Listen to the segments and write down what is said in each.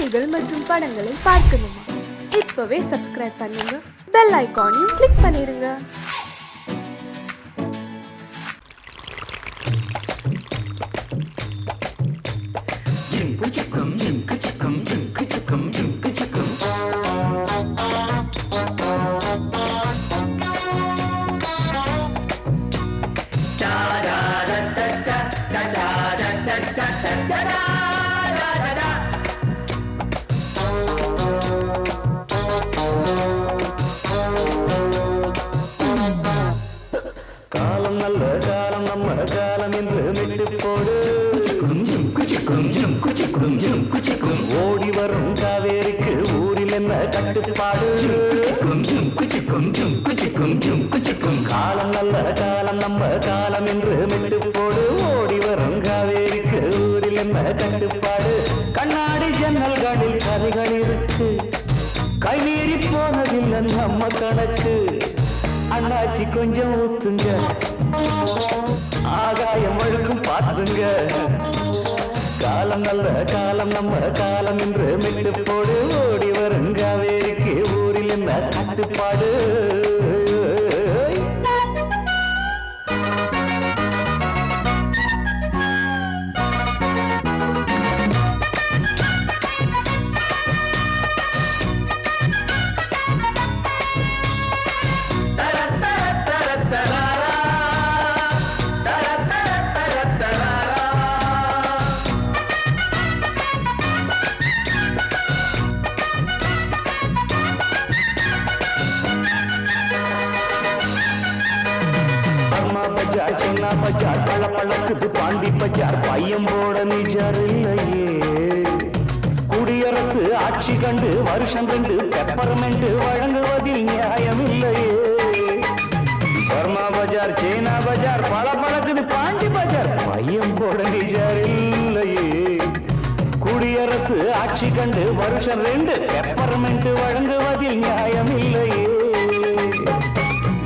செய்திகள் மற்றும் படங்களை பார்க்கணுமா? இப்பவே சப்ஸ்கிரைப் பண்ணுங்க, பெல் ஐகானையும் கிளிக் பண்ணிருங்க. காலம் நல்ல காலம் நம்ம காலம் என்று மெட்டு போடு. ஓடி வரும் காவேரிக்கு ஊரில் என்ன கட்டுப்பாடு? காலம் நல்ல காலம் நம்ம காலம் என்று மெட்டு போடு. ஓடி வரும் காவேரிக்கு ஊரில் என்ன கட்டுப்பாடு? கண்ணாடி ஜன்னல்களில் கதைகள் இருக்கு, கை மீறி போனதில்லை நம்ம கணக்கு. அண்ணாச்சி கொஞ்சம் ஊத்துங்க, ஆகாயம் வழுக்கும் பார்த்துங்க. காலம் நல்ல காலம் நம்ம காலம் என்று மெட்டு போடு. ஓடி வரும் காவேரிக்கு ஊரில் என்ன கட்டுப்பாடு? பஜார் சென்னா பஜார் பழக்குது பாண்டி பஜார் பையம் போட நிஜார் இல்லையே. குடியரசு ஆட்சி கண்டு வருஷம் 2 பெப்பர்மெண்ட் வழங்குவதில் நியாயம் இல்லையே. பர்மா பஜார் சீனா பஜார் பழக்குது பாண்டி பஜார் பையம் போட நிஜார் இல்லையே. குடியரசு ஆட்சி கண்டு வருஷம் 2 பெப்பர்மெண்ட் வழங்குவதில் நியாயம் இல்லையே.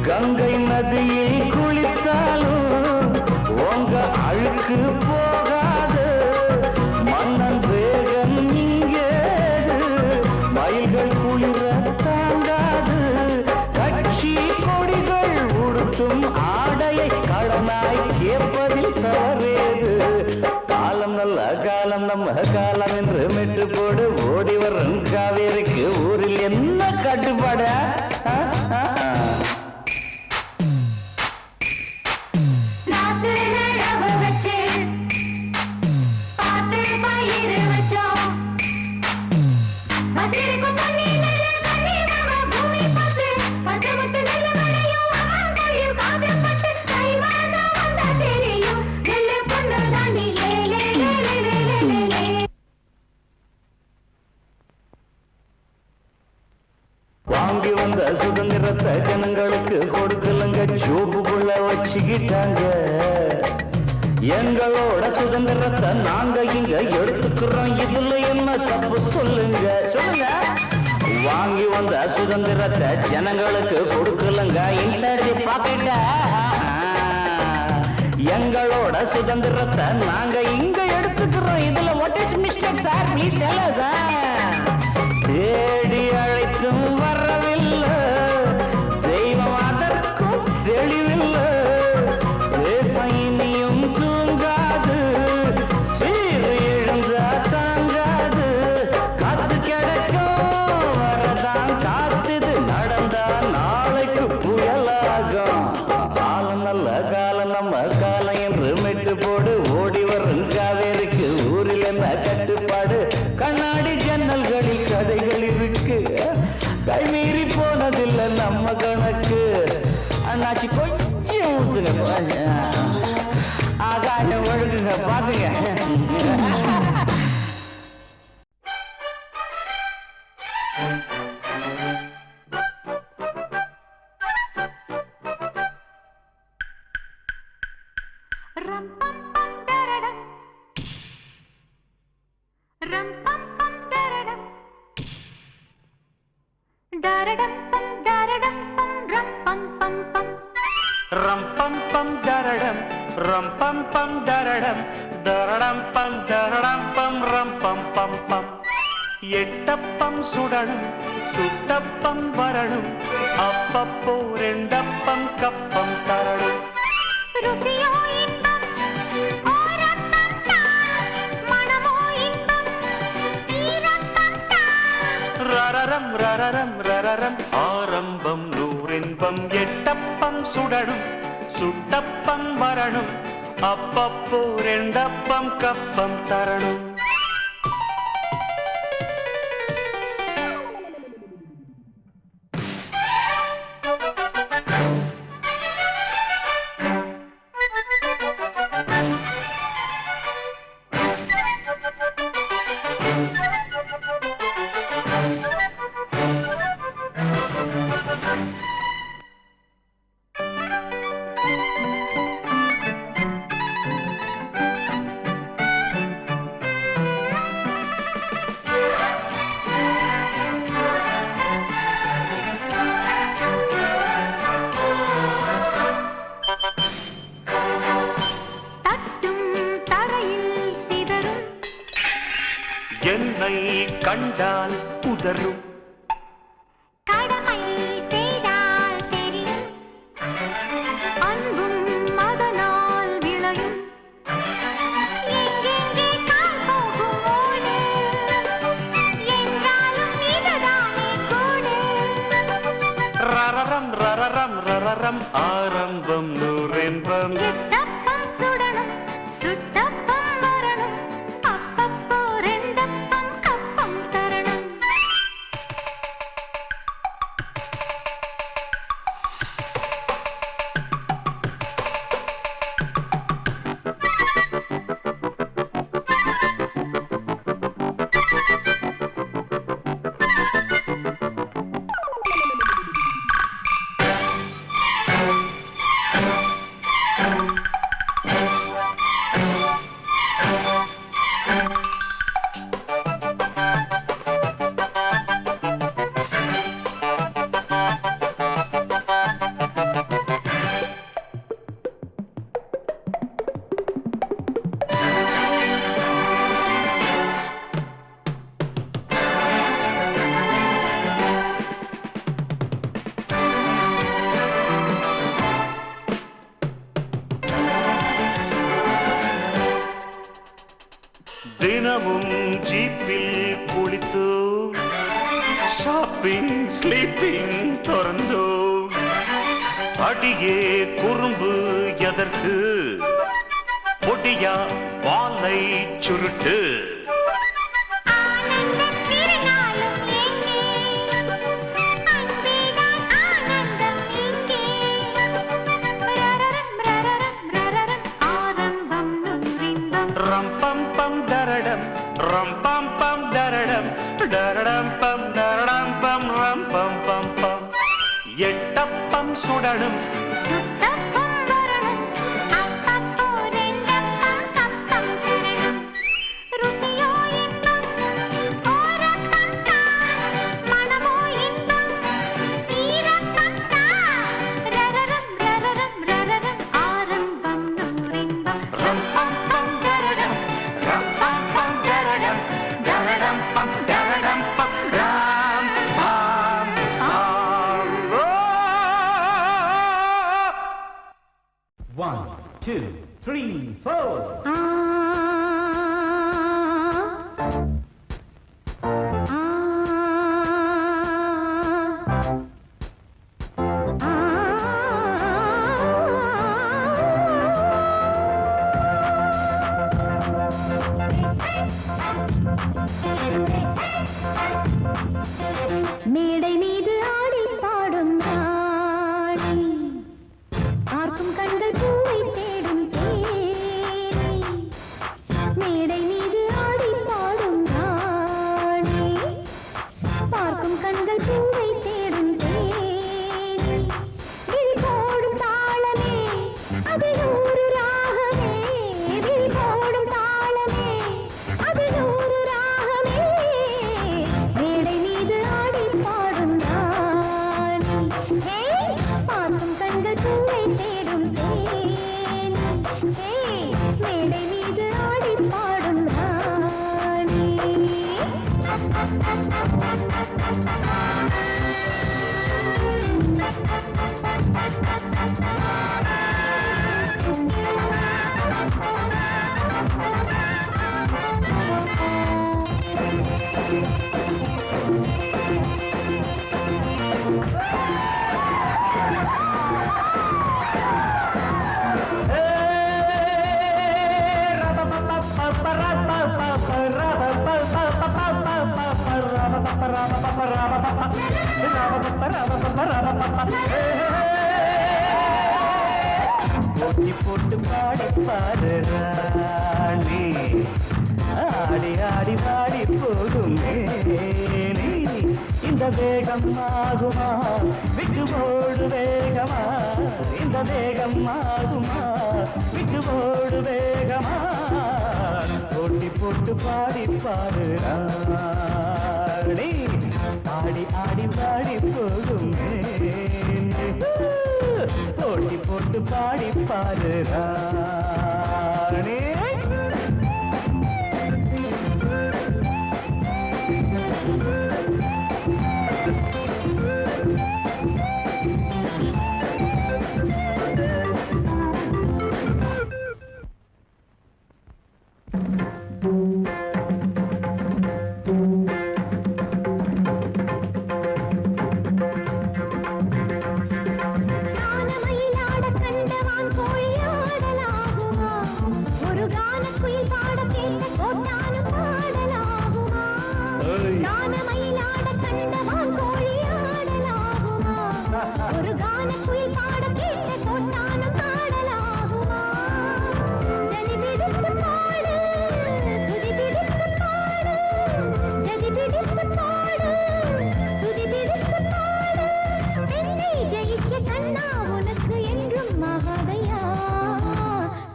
கங்கை நதியில் குளித்தாலும் உங்க அழுக்கு போகாது. மன்னன் வேகன் இங்கே மயில்கள் குளிர தாங்காது. கட்சி கொடிகள் உடுத்தும் ஆடையை கடனாய் கேட்பதில் தவறேது. காலம் நல்ல காலம் நம்ம காலம் என்று மெட்டு போடு. ஓடி வரும் காவேரிக்கு ஊரில் என்ன கட்டுப்பாட? வாங்கி வந்த சுதந்திரத்தை ஜனங்களுக்கு கொடுக்கலங்க, ஜோப்புக்குள்ள வச்சுக்கிட்டாங்க. எங்களோட சுதந்திரத்தை நாங்க இங்க எடுத்துக்கிறோம், இதுல என்ன தப்பு சொல்லுங்க சொல்லுங்க. வாங்கி வந்த சுதந்திரத்தை ஜனங்களுக்கு கொடுக்கலங்க, இன்சைட் தி பாக்கெட். எங்களோட சுதந்திரத்தை நாங்க இங்க எடுத்துக்கிறோம், இதுல what is mistake sir? Please tell us. தேடி அழைத்தும் வரவில்லை, தெய்வம் அதற்கும் தெளிவில்லை. தேசம் இனியும் தூங்காது, சீர் எழுந்தா தாங்காது. காத்து கிடக்கும் வரதான் காத்துது, நடந்தா நாளைக்கு புயலாகும். காலம் நல்ல காலம் நம்ம காலம் என்று மெட்டு போடு. ஓடி வரும் காவேரிக்கு ஊரில் என்ன கட்டுப்பாடு? கண்ணாடி ஜன்னல்களில் கதைகள் இருக்கு, கை மீறி போனதில்லை நம்ம கணக்கு. அண்ணாச்சி கொஞ்சம் ஊத்துங்க, ஆகாயம் ஒழுங்குங்க பாத்துங்க. Rum pum pum daradam, rum pum pum daradam, daradam pum daradam pum rum pum pum pum. எட்டப்பம் சுடணும் சுட்டப்பம் வரணும் அப்பப்போ ரெண்டப்பம் கப்பம் தரணும் ருசியோ இன்பம் ஓரப்பம் தான் மனமோ இன்பம் ஈரப்பம் தான் ரரரம் ரரரம் ரரரம் ஆரம்பம் நூறின்பம் எட்டப்பம் சுடணும் சுட்டப்பம் வரணும் அப்பப்போ ரெண்டப்பம் கப்பம் தரணும் என்னை கண்டால் உதறும் கடமை செய்தால் தெரியும் அன்பும் அதனால் விளையும் எங்கெங்கே கால் போகும் ஓடு என்றாலும் இதுதானே கூடு ரரரம் ரரரம் ரரரம் ஆரம்பம் நூறின்பம் எட்டப்பம் சுடணும் சுட்டப்பம் வரணும் அப்பப்போ ரெண்டப்பம் கப்பம் தரணும் தினமும் ஜீப்பில் குளித்து ஷாப்பிங் ஸ்லீப்பிங் தொடர்ந்தோ அடியே குறும்பு எதற்கு பொடியா வாலை சுருட்டு ஆனந்தத் திருநாளும் எங்கே அன்பேதான் ஆனந்தம் இங்கே ரரரம் ரரரம் ரரரம் ஆரம்பம் நூறின்பம் ரம் பம் பம் தரடம் ரம் பம் பம் தரடம் டரடம் பம் தரடம் பம் ரம் பம் பம் பம் எட்டப்பம் சுடணும் சுட்டப்பம் வரணும் அப்பப்போ ரெண்டப்பம் கப்பம் தரணும் ருசியோ போட்டி போட்டு பாடி பாரு ராணி ஆடி ஆடி பாடி போடும் மேனி இந்த வேகம் ஆகுமா விட்டு போடு வேகமா இந்த வேகம் ஆகுமா விட்டு போடு வேகமா போட்டி போட்டு பாடி பாரு ராணி ஆடி ஆடி பாடி போடும் மேனி போட்டி போட்டு பாடி பாரு ராணி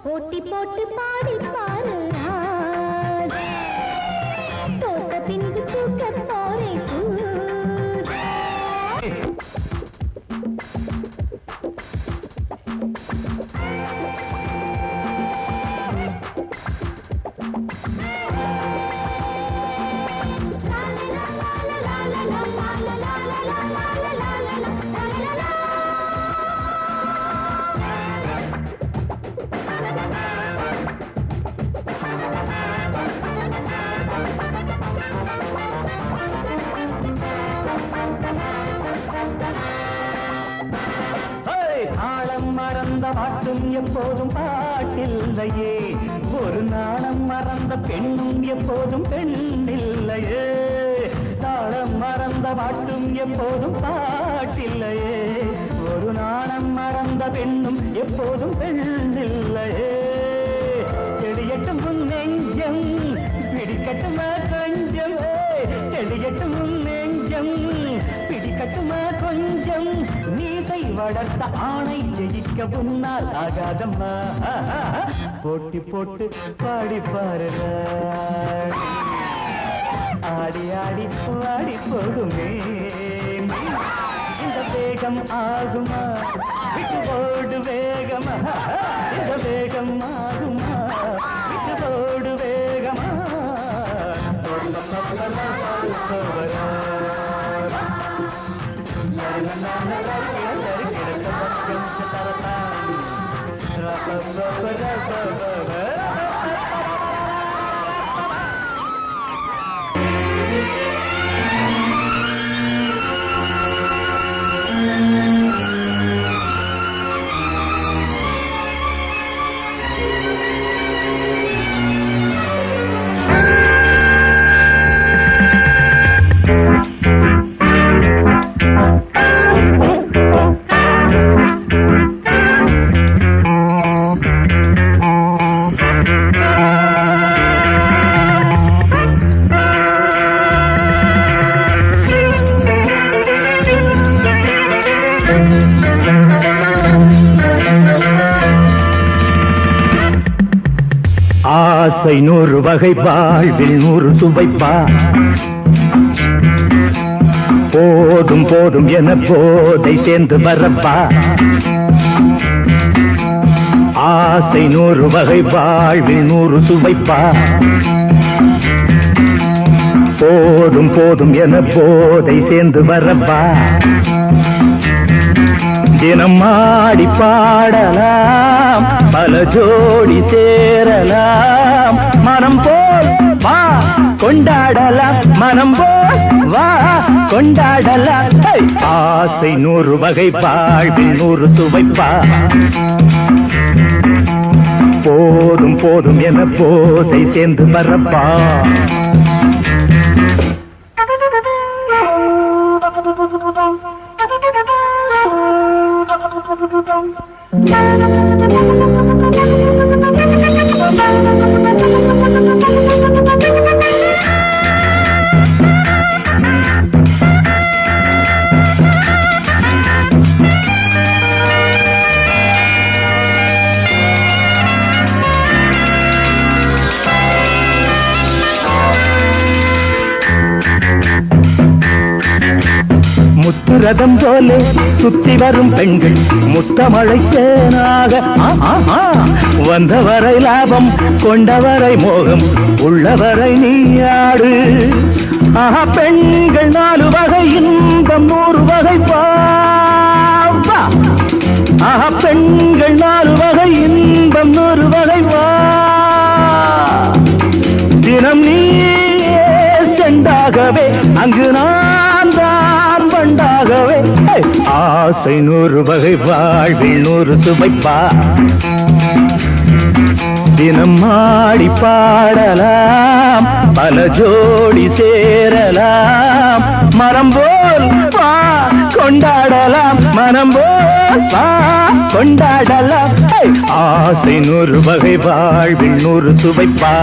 போட்டி போட்டு பாடி பாரு தோட்ட பின்பு தூக்க போரே தாளம் மறந்த பாட்டும் எப்போதும் பாட்டில்லையே ஒரு நாணம் மறந்த பெண்ணும் எப்போதும் பெண்ணில்லையே தாளம் மறந்த பாட்டும் எப்போதும் பாட்டில்லையே ஒரு நாணம் மறந்த பெண்ணும் எப்போதும் பெண்ணில்லையே செடியட்டும் உன் நெஞ்சம் பிடிக்கட்டுமா கொஞ்சம் செடியட்டும் உன் நெஞ்சம் பிடிக்கட்டுமா கொஞ்சம் நீசை வளர்த்த ஆணை ஜெயிக்க உன்னால் ஆகாதம்மா போட்டி போட்டு பாடி பாரு ஆடி ஆடி பாடி போகுமே இந்த வேகம் ஆகுமா விட்டு போடு வேகமா இந்த வேகம் ஆகுமா விட்டு போடு வேகமா ஆசை 100 வகை வாழ்வில் 100 சுவைப்பா போதும் போதும் என போதை சேர்ந்து வரப்பா ஆசை 100 வகை வாழ்வில் 100 சுவைப்பா போதும் போதும் என போதை சேர்ந்து வரப்பா தினம் ஆடி பாடலாம் பல ஜோடி சேரலாம் மனம் போல் வா கொண்டாடலாம் மனம் போல் வா கொண்டாடலாம் ஆசை 100 வகை வாழ்வில் 100 சுவைப்பா போதும் போதும் என போதை சேர்ந்து வரப்பா முத்துரதம் போலே சுத்தி வரும் பெண்கள் முத்தமழை தேனாக வந்தவரை லாபம் கொண்டவரை மோகம் உள்ளவரை நீயாடு பெண்கள் 4 வகை இன்பம் 100 வகை பாவா பெண்கள் 4 வகை இன்பம் 100 வகை வா தினம் நீ செண்டாகவே அங்கு நான் தான் வண்டாகவே ஆசை 100 வகை வாழ்வில் 100 சுவைப்பா தினம் ஆடி பாடலாம் பல ஜோடி சேரலாம் மரம் போல் வா கொண்டாடலாம் மனம் போல் வா கொண்டாடலாம் ஆசை 100 வகை வாழ்வில் 100 சுவைப்பா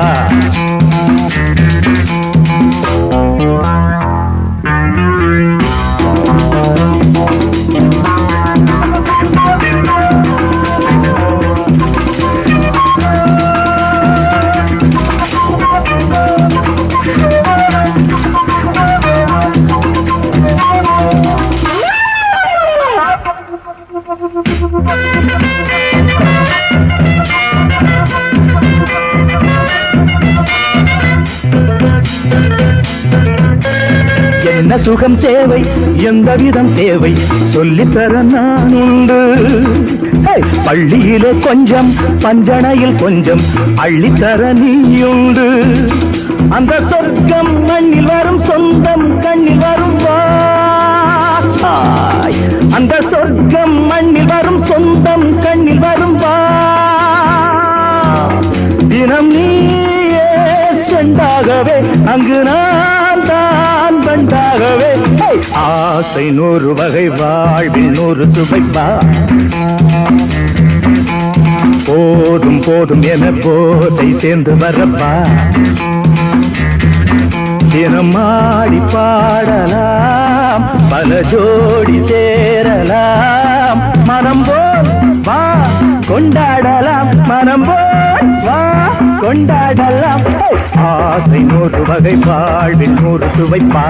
என்ன சுகம் தேவை எந்த விதம் தேவை சொல்லித்தர நான் உண்டு பள்ளியிலே கொஞ்சம் பஞ்சனையில் கொஞ்சம் அள்ளித்தர நீயுண்டு அந்த சொர்க்கம் மண்ணில் வரும் சொந்தம் கண்ணில் வரும் அந்த சொர்க்கம் மண்ணில் வரும் சொந்தம் கண்ணில் வரும் தினம் நீயே செண்டாகவே அங்கு நான் தான் பண்டாகவே ஆசை 100 வகை வாழ்வில் 100 சுவைப்பா போதும் போதும் என போதை சேர்ந்து வரப்பா தினம் ஆடி பாடலாம் பல ஜோடி சேரலாம் மனம் போல் வா கொண்டாடலாம் மனம் போல் வா கொண்டாடலாம் ஆசை 100 வகை வாழ்வில் 100 சுவைப்பா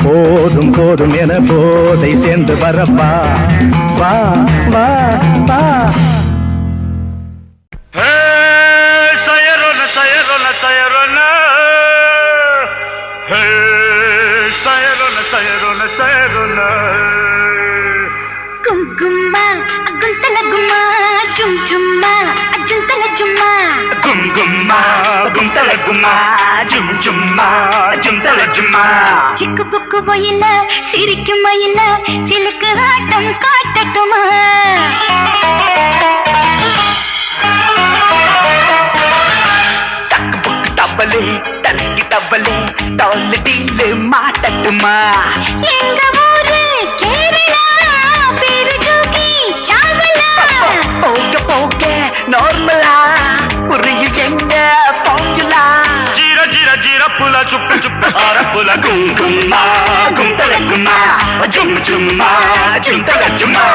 போதும் போதும் என போதை சேர்ந்து வரப்பா வா வா வா குங்குமா குந்தல குமா ஜும் ஜும்மா அஜுந்தல ஜும்மா குங்குமா குந்தல குமா ஜும் ஜும்மா ஜுந்தல ஜும்மா சிக்கு புக்கு போயில சிரிக்கும் மயில சிலுக்கு ஆட்டம் காட்டட்டுமா தக்கு புக்கு டப்பலே தனக்கு டப்பலே தோல் டீலு மாட்டட்டுமா எங்க ஊரு கேரளா பேரு ஜோகி சாவலா போக போக நார்மலா புரியும் எங்க ஃபார்முலா ஜீர ஜீர ஜீர புல சுப்பு சுப்பு ஆர புல குங்குமா குந்தல குமா ஜும் ஜும்மா ஜுந்தல ஜும்மா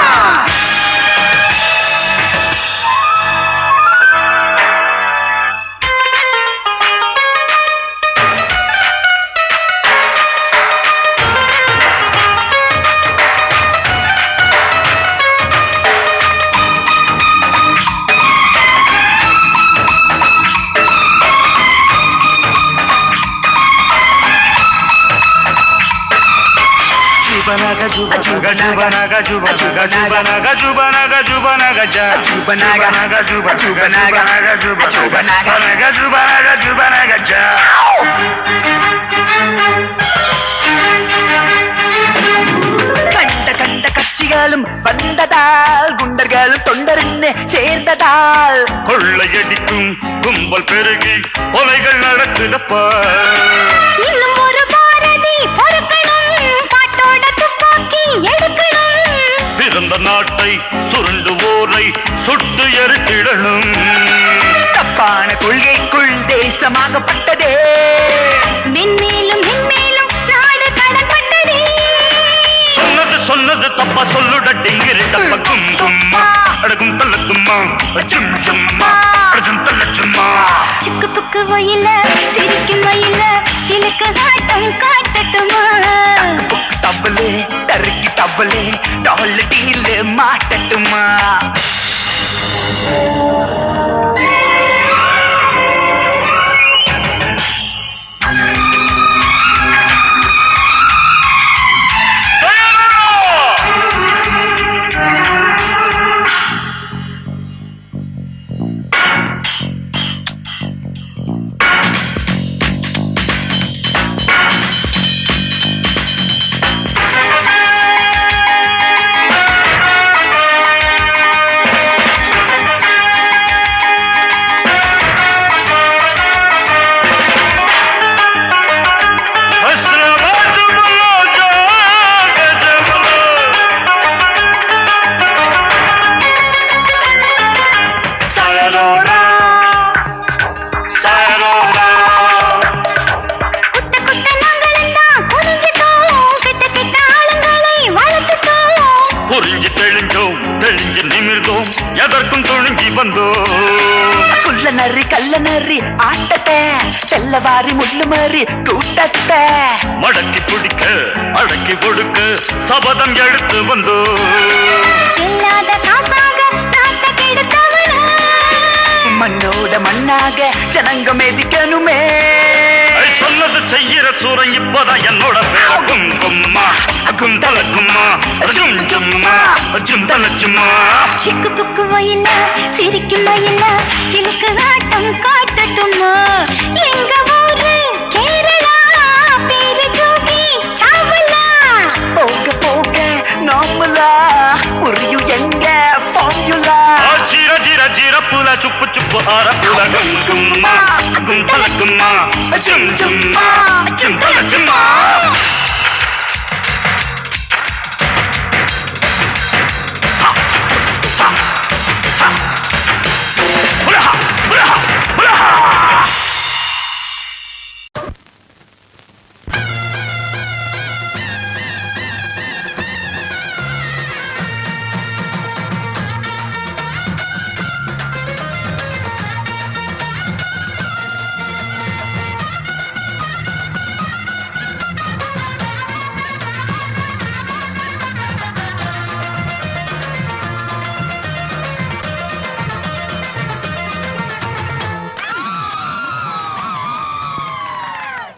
Jubanaga, Jubanaga, Jubanaga, Jubanaga, Jubanaga, Jubanaga, Jubanaga, Jubanaga, Jubanaga, Jubanaga, Jubanaga, கண்ட கண்ட கட்சிகளும் வந்ததால் குண்டர்களும் தொண்டர்ன்னு சேர்ந்ததால் கொள்ளையடிக்கும் கும்பல் பெருகி கொலைகள் நடக்குதப்பா. இன்னும் ஒரு பாரதி பொறுக்கணும், பாட்டோட துப்பாக்கி எடுக்கணும். பிறந்த நாட்டை சுருண்டுவோரை சுட்டு எரித்திடணும். தப்பான கொள்கைக்குள் தேசமாகப்பட்டதே, மென்மேலும் மென்மேலும் நாடு கடன்பட்டதே. சொன்னது தப்பா சொல்லுட டிங்கிரி டப்ப கும் கும்மா அடகும் தள்ளக்கும்மா அச்சும் சும்மா அடகும் தள்ளச்சும்மா. சிக்கு புக்கு வயல சிரிக்கும் வயல சிலுக்கு ஆட்டம் காட்டட்டுமா? தவளே தருக்கி தவளே டால் டீல் மாட்டட்டுமா? எதற்கும் துணிஞ்சி வந்தோம். குள்ள நரி கள்ள நரி ஆட்டத்தை செல்லவாரி முள்ளு மாறி கூட்டத்தை மடக்கி பிடிக்க அடக்கி கொடுக்க சபதம் எடுத்து வந்தோம். இல்லாத காசாக நாட்டை கெடுத்தவன மண்ணோட மண்ணாக ஜனங்க மெதிக்கணுமே. சொன்னது செய்யற சூரன் இப்பதான் என்னோட பேரகும் கும்மா அகும் தலக்கும்மா அஜும் ஜும்மா அஜும் தலச்சும்மா. சிக்கு புக்கு வயல சிரிக்கும் வயல சிலுக்கு ஆட்டம் காட்டட்டுமா? எங்க ஊரு கேரளா பேரு ஜோகி சாவலா. போக போக நார்மலா புரியும் எங்க ஃபார்முலா. ஜீர ஜீர ஜீர புல சுப்பு சுப்பு ஆர புல கும் கும்மா அகும் தலக்கும்மா அஜும் ஜும்மா அஜும் தலச்சும்மா.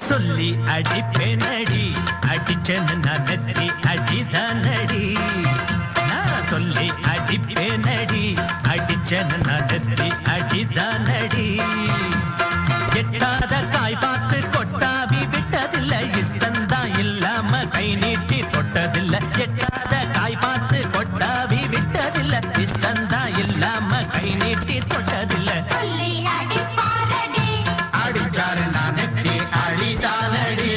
சொல்லி அடிப்பேனடி அடிச்சேன்னு நான் நெத்தி அடிதானடி. நான் சொல்லி அடிப்பேனடி அடிச்சேன்னு நான் நெத்தி அடிதானடி. எட்டாத காய் பார்த்து கொட்டாவி விட்டதில்லை, இஷ்டந்தான் இல்லாம கை நீட்டி தொட்டதில்லை. எட்டாத காய் பார்த்து கொட்டாவி விட்டதில்லை, இஷ்டந்தான் இல்லாம கை நீட்டி தொட்டதில்லை. அடிச்சாரு நான் நெத்தி அடிதானடி.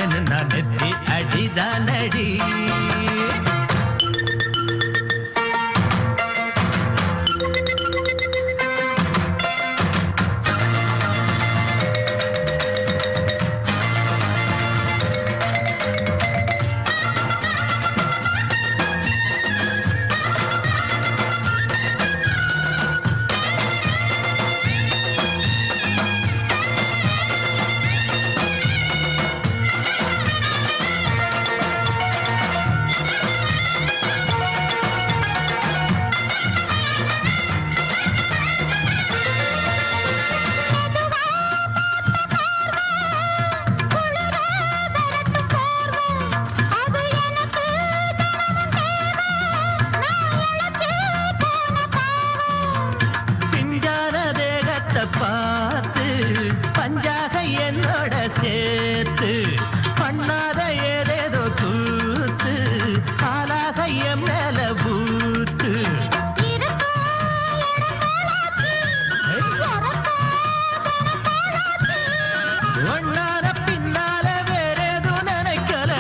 அடிச்சேன்னு நான் நெத்தி அடிதானடி. பார்த்து பஞ்சாக என்னோட சேர்த்து பண்ணாத ஏதேதோ கூத்து ஆளாக என் மேல பூத்து ஒன்னார பின்னால வேறேதோ நினைக்கல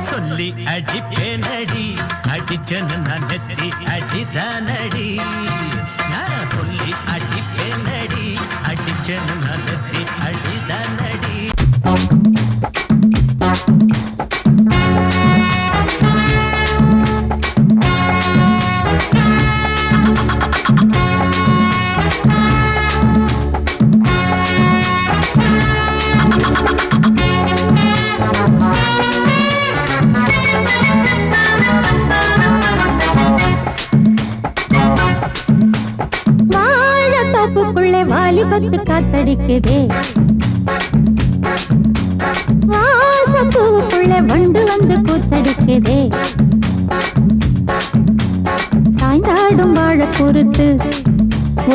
சொல்லி அடிப்பேனடி அடிச்சன்னு நான் நெத்தி அடிதானடி. நான் சொல்லி அடிப்பேனடி அடிச்சன்னு நான் நெத்தி அடிதானடி. வாலிபத்து காத்தடிக்குதே வாசப்பூவுக்குள்ள வண்டு வந்து கூத்தடிக்குதே சாய்ந்தாடும் வாழ பொறுத்து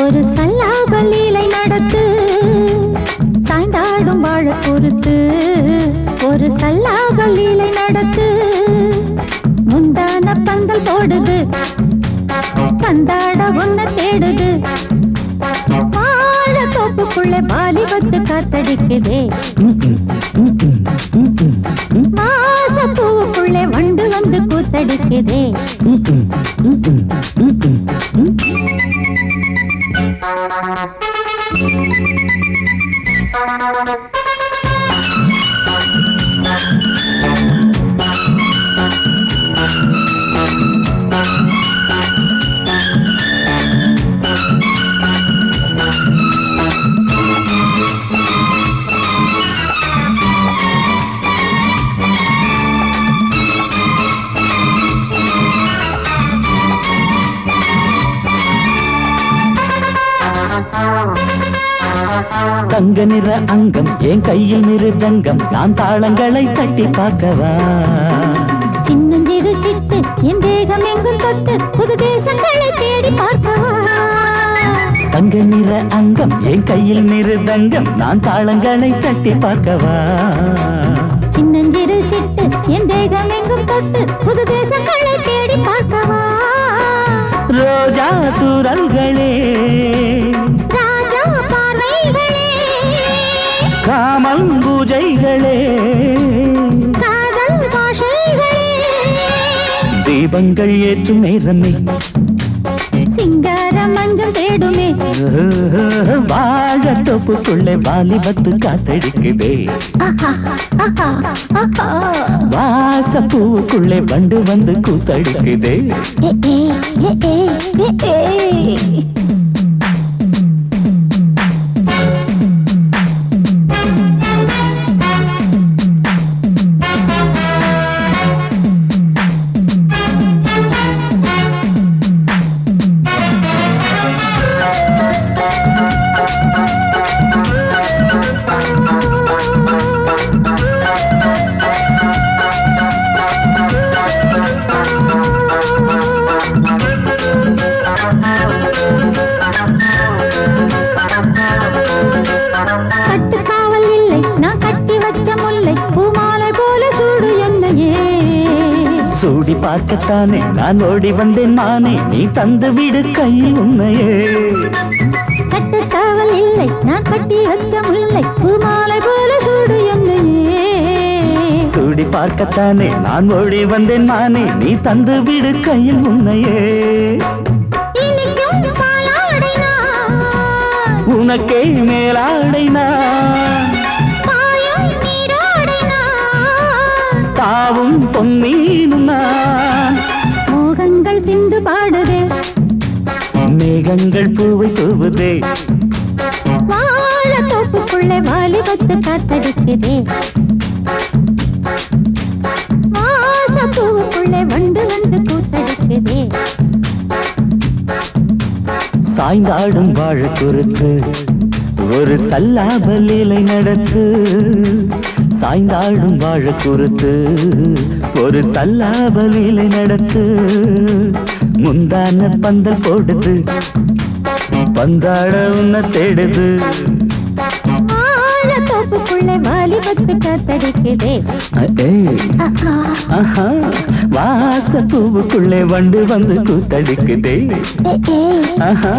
ஒரு சல்லாப லீலை நடத்து சாய்ந்தாடும் வாழ பொறுத்து ஒரு சல்லாப லீலை நடத்து முந்தான பந்தல் போடுது பந்தாட ஒன்ன தேடுது தோப்புக்குள்ள வாலிபத்து காத்தடிக்குதே மாசப்பூவுக்குள்ள வண்டு வந்து கூத்தடிக்குதே தங்க நிற அங்கம் என் கையில் மிருதங்கம் நான் தாளங்களை தட்டி பார்க்கவா சின்னஞ்சிறு சிட்டு என் தேகம் எங்கும் தொட்டு புது தேசங்களை தேடி பார்க்கவா தங்க நிற அங்கம் என் கையில் மிருதங்கம் நான் தாளங்களை தட்டி பார்க்கவா சின்னஞ்சிறு சிட்டு என் தேகம் எங்கும் தொட்டு புது தேசங்களை தேடி பார்க்கவா ரோஜா தூரல்களே ராஜா பார்வைகளே காமம் பூஜைகளே காதல் பாஷைகளே தீபங்கள் ஏற்றும் நேரமே சிங்கார மஞ்சள் தேடுமே வாழ தொப்புக்குள்ளே வாலிபத்து காத்தடிக்குதே வாசப்பூவுக்குள்ளே வண்டு வந்து கூத்தடிக்குதே சூடி பார்க்கத்தானே நான் ஓடி வந்தேன் நானே நீ தந்து விடு கையில் உண்மையே கட்டுக்காவல் இல்லை நான் கட்டி வச்ச முல்லை பூமாலை போல சூடு என்னையே சூடி பார்க்கத்தானே நான் ஓடி வந்தேன் மானே நீ தந்து விடு கையில் உன்னையே இனிக்கும் பாலாடை நான் உனக்கே மேலாடை நான் பாயும் நீராடை நான் தாவும் பொன்னீனும் நான் மோகங்கள் சிந்து பாடுதே மேகங்கள் பூவை தூவுதே வாழ தோப்புக்குள்ளே வாலிபத்து காத்தடிக்குதே வாசம் பூவுக்குள்ளே வண்டு வந்து கூத்தடிக்குதே சாய்ந்தாடும் வாழ குறுக்கு ஒரு சல்லாப லீலை நடத்து சாய்ந்தாடும் வாழ குறுத்து ஒரு சல்லாப லீலை நடத்து முந்தான பந்தல் போடுது பந்தாட உன்னை தேடுது வாழ தோப்புக்குள்ளே வாலிபத்து காத்தடிக்குதே ஆஹா வாச பூவுக்குள்ளே வண்டு வந்து கூத்தடிக்குதே ஆஹா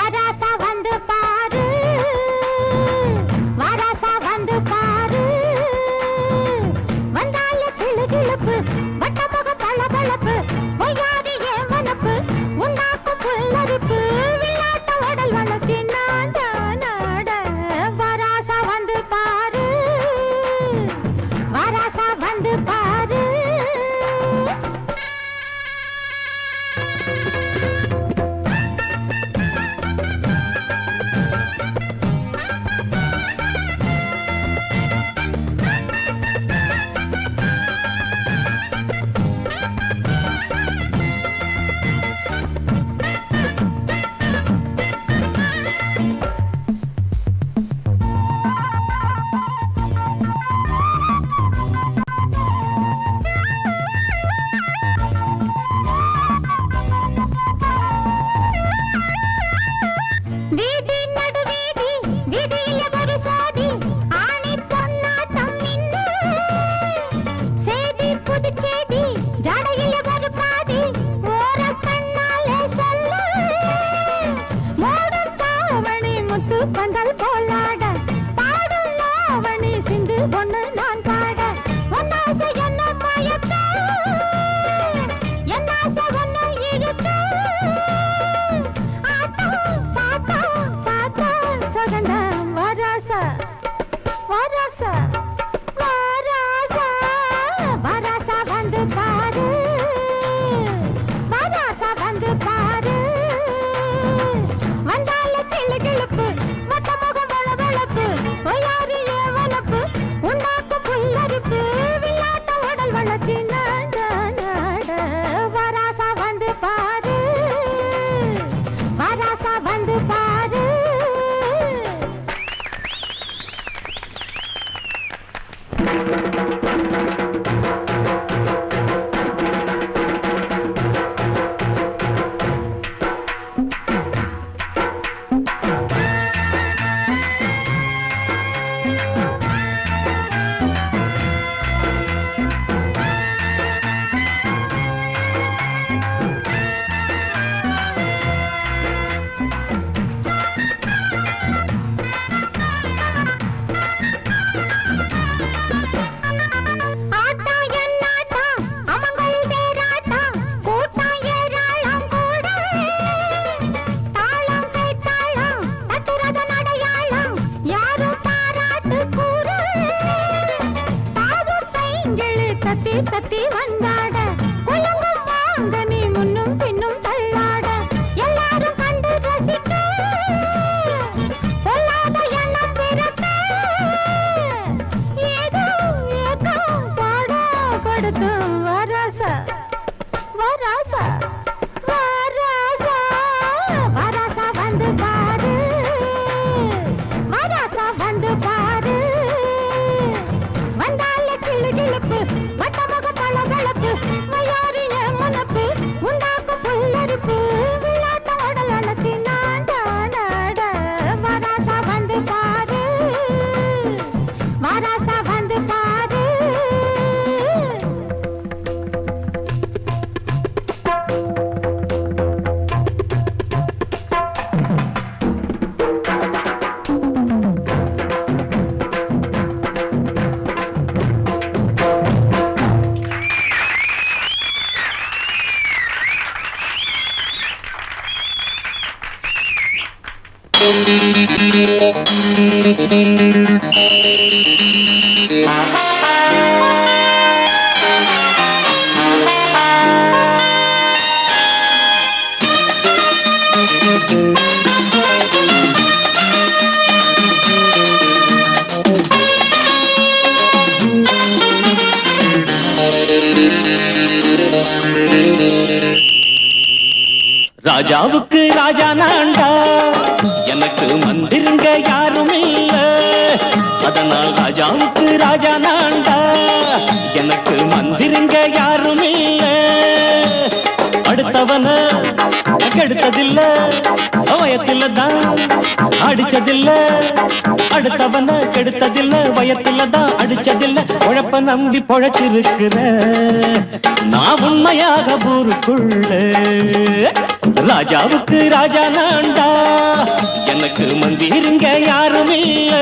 அராசா வந்து பாரு வாராசா வந்து பாரு வந்தால கிளுகிளுப்பு வட்டமுக பளபளப்பு பொய்யாதி ஏவனப்பு உண்டாக்கு புல்லரிப்பு விளையாட்ட உடல் வளர்ச்சி நாட நாட வாராசா வந்து பாரு வாராசா வந்து பாரு வீதி நடுவீதி வீதியில ஒரு சாதி ஆணி பொன்னாட்டம் நின்னு சேதி புதுச்சேதி ஜடையில ஒரு பாதி ஓர கண்ணாலே சொல்ல மூடும் தாவணி முத்து பந்தல் போலாட பாடும் லாவணி சிந்து பொண்ணு நான் பாட ஒன்னாசை என்ன மயக்க என்னாசை ஒன்னு இருக்க வாராசா வாராசா வாராசா வாராசா வந்து பாரு வாராசா வந்து பாரு வந்தால கிளுகிளுப்பு வட்டமுகம் வளவளப்பு பொய்யாரி ஏவனப்பு உண்டாக்கு புல்லரிப்பு விளையாட்ட உடல் வளர்ச்சி நாட நாட வாராசா வந்து பாரு வாராசா வந்து பாரு தட்டி தட்டி வந்தாட குலங்கும் மாங்கனி முன்னும் பின்னும் தள்ளாட எல்லாரும் கண்டு ரசிக்க பொல்லாத எண்ணம் பிறக்க ஏதோ ஏதோ பாட கொடுத்து வராசா வராசா வராசா வட்டமுக பளபளப்பு வயாரிய மனப்பு உண்டாக்கு புல்லரிப்பு விளையாட்ட உடல் அணைச்சி நாட வராசா வந்து பாரு வராசா வந்து பாரு ராஜாவுக்கு ராஜா நான்டா எனக்கு மந்திருங்க யாரும் இல்ல அதனால் ராஜாவுக்கு ராஜா நான்டா எனக்கு மந்திருங்க யாரும் இல்ல அடுத்தவன கெடுத்ததில்ல வயத்தில தான் அடிச்சதில்ல அடுத்தவன கெடுத்ததில்ல வயத்தில தான் அடிச்சதில்ல உழப்ப நம்பி பொழைச்சிருக்கிற நான் உண்மையாக ஊருக்குள்ள ராஜாவுக்கு ராஜா நான்டா எனக்கு மந்திருங்க யாரும் இல்ல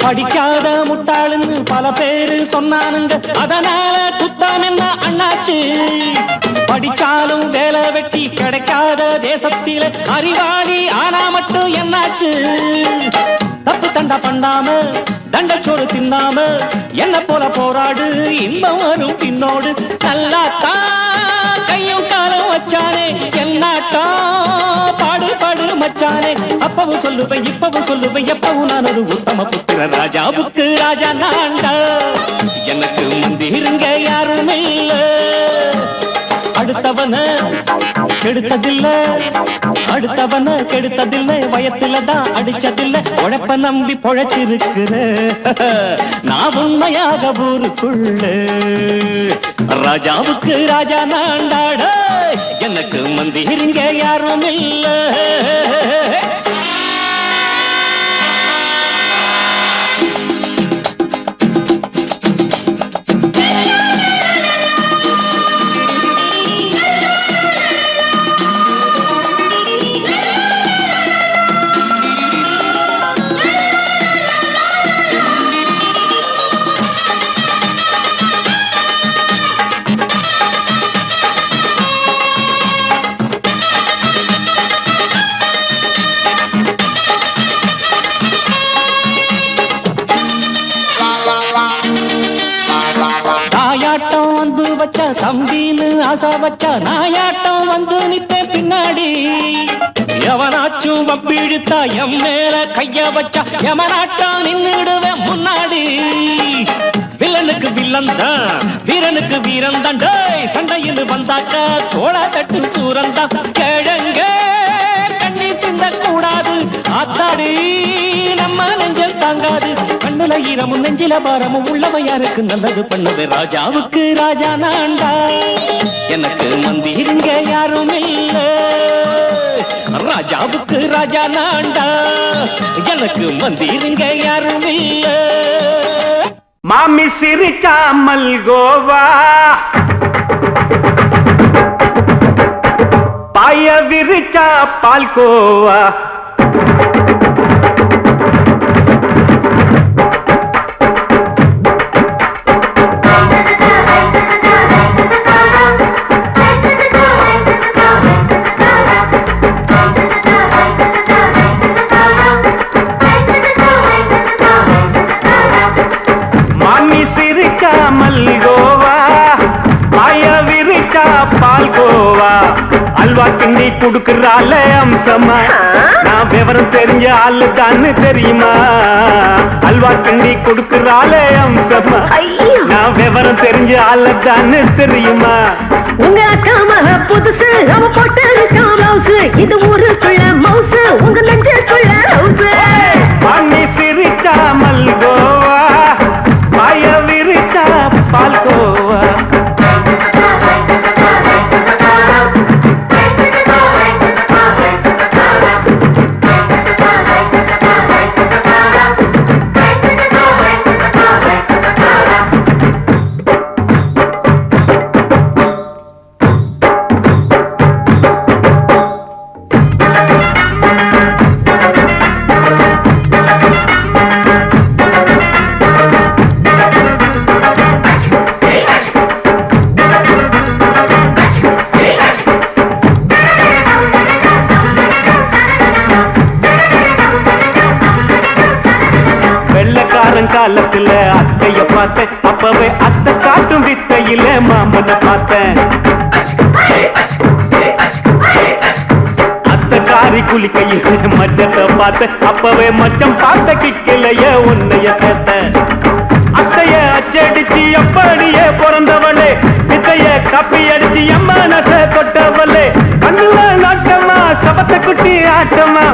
படிக்காத முட்டாளுன்னு பல பேரு சொன்னானுங்க அதனால குத்தம் என்ன அண்ணாச்சு படிச்சாலும் வேலை வெட்டி கிடைக்காத தேசத்தில அறிவாளி ஆனா மட்டும் என்னாச்சு தப்பு தண்டா பண்ணாம தண்டச்சோறு தின்னாம என்ன போல போராடு இன்பம் வரும் பின்னோடு நல்லாத்தான் கையும் காலம் வச்சானே என்னாட்டா பாடு பாடு மச்சானே அப்பவும் சொல்லுவேன் இப்பவும் சொல்லுவேன் எப்பவும் நான் ஒரு உத்தம புத்திர ராஜாவுக்கு ராஜா நான்டா எனக்கு மந்திருங்க யாரும் இல்ல அடுத்தவன கெடுத்ததில்ல அடுத்தவன கெடுத்ததில்லை வயத்தில தான் அடிச்சதில்ல உழைப்ப நம்பி பொழைச்சிருக்கிற நான் உண்மையாக ஊருக்குள்ள ராஜாவுக்கு ராஜா நான்டாட எனக்கு மந்திருங்க யாரும் இல்ல தம்பின்னு ஆசா வச்சா நாயாட்டம் வந்து நிப்பேன் பின்னாடி எவனாச்சும் வப்பிழுத்தா எம் மேல கைய வச்சா எவனாட்டம் நின்னுடுவேன் முன்னாடி வில்லனுக்கு வில்லன் தான் வீரனுக்கு வீரன் தான் சண்டையில் வந்தாக்கா தோளா தட்டு சூரன் தான் கிழங்க கண்ணி தின்ன கூடாது ஆத்தாடி நம்ம நெஞ்சல் தாங்காது கண்ணுல ஈரமும் நெஞ்சில பாரமும் உள்ளவன் யாருக்கு நல்லது பண்ணது ராஜாவுக்கு ராஜா நான்டா எனக்கு மந்திருங்க யாரும் இல்ல ராஜாவுக்கு ராஜா நான்டா எனக்கு மந்திருங்க யாரும் இல்ல மாமி சிரிச்சா மல்கோவா பாய விரிச்சா பால்கோவா அல்வா கிண்டி குடுக்கறால அம்சமா நான் விவரம் தெரிஞ்ச ஆளு தான்னு தெரியுமா அல்வா கிண்டி குடுக்கறால அம்சமா நான் விவரம் தெரிஞ்ச ஆளு தான்னு தெரியுமா உங்க அக்கா மக புதுசு அவ போட்டு பிளவுஸ் இது ஊருக்குள்ள மவுசு உங்க நெஞ்சுக்குள்ள ஹவுஸ் பண்ணி சிரிச்சா மல்கோவா பாய விரிச்சா பால்கோவா காலத்துல அத்தைய பார்த்தேன் அப்பவே அத்தை காட்டும் வித்தையில மாமனை பார்த்தேன் அத்தை காரி குளிக்கையில மச்சத்தை பார்த்தேன் அப்பவே மச்சம் பார்த்த கிக்கலைய உன்னைய சேர்த்த அத்தைய அச்சடிச்சு அப்படியே பிறந்தவளே வித்தைய காப்பி அடிச்சு எம்மனச தொட்டவளே கண்ணுல நாட்டமா சபத்த குட்டி ஆட்டமா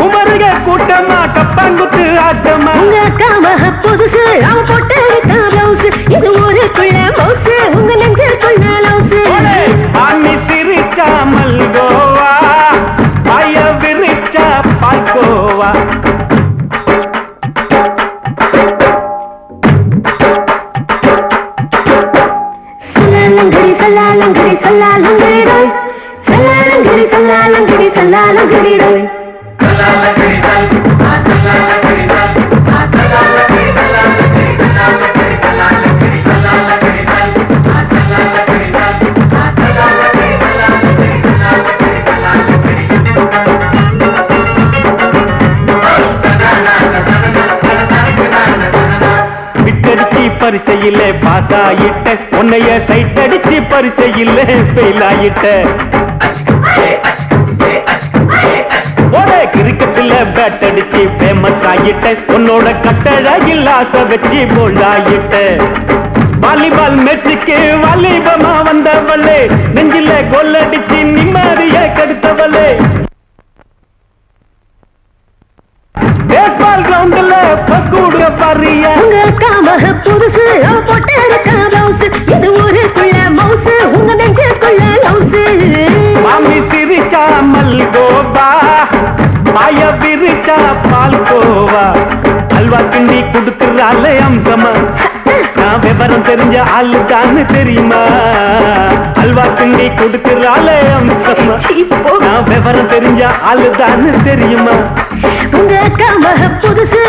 உமருக கூட்டமா கப்பாங்குத்து ஆட்டமா உங்க அக்கா மக புதுசு அவ போட்டு பிளவுஸ் இது ஊருக்குள்ள மவுசு உங்க நெஞ்சுக்குள்ள லவுஸ் ஆமி சிரிச்சா மல்கோவா பாய விரிச்சா பால்கோவா சல்லாலங்கடி சல்லாலங்கடி சல்லாலங்கடி சல்லாலங்கடி சல்லாலங்கடி சல்லாலங்கடி விட்டடிச்சு பரிச்சையில பாஸ் ஆயிட்ட உன்னைய சைட் அடிச்சு பரிச்சையில ஃபெயில் ஆயிட்ட ஒரே கிரிக்கெட்ல பேட் அடிச்சு ஃபேமஸ் ஆயிட்ட உன்னோட கட்டழகில் ஆசை வச்சு போல்ட் ஆயிட்ட வாலிபால் மேட்சுக்கு வாலிபமா வந்தவளே நெஞ்சில கோல் அடிச்சு நிம்மதிய கெடுத்தவளே பேஸ்பால் கிரவுண்ட்ல பக்கூட பாரியா உங்க அக்கா மக புதுசு அவ போட்டு பிளவுஸ் இது ஊருக்குள்ள மவுசு உங்க நெஞ்சுக்குள்ள லவுஸ் மாமி சிரிச்சா மல்கோவா பாய விரிச்சா பால்கோவா அல்வா கிண்டி குடுக்கறால அம்சமா நான் விவரம் தெரிஞ்ச ஆளு தான்னு தெரியுமா அல்வா கிண்டி குடுக்கறால அம்சமா நான் விவரம் தெரிஞ்ச ஆளு தான்னு தெரியுமா உங்க அக்கா மக புதுசு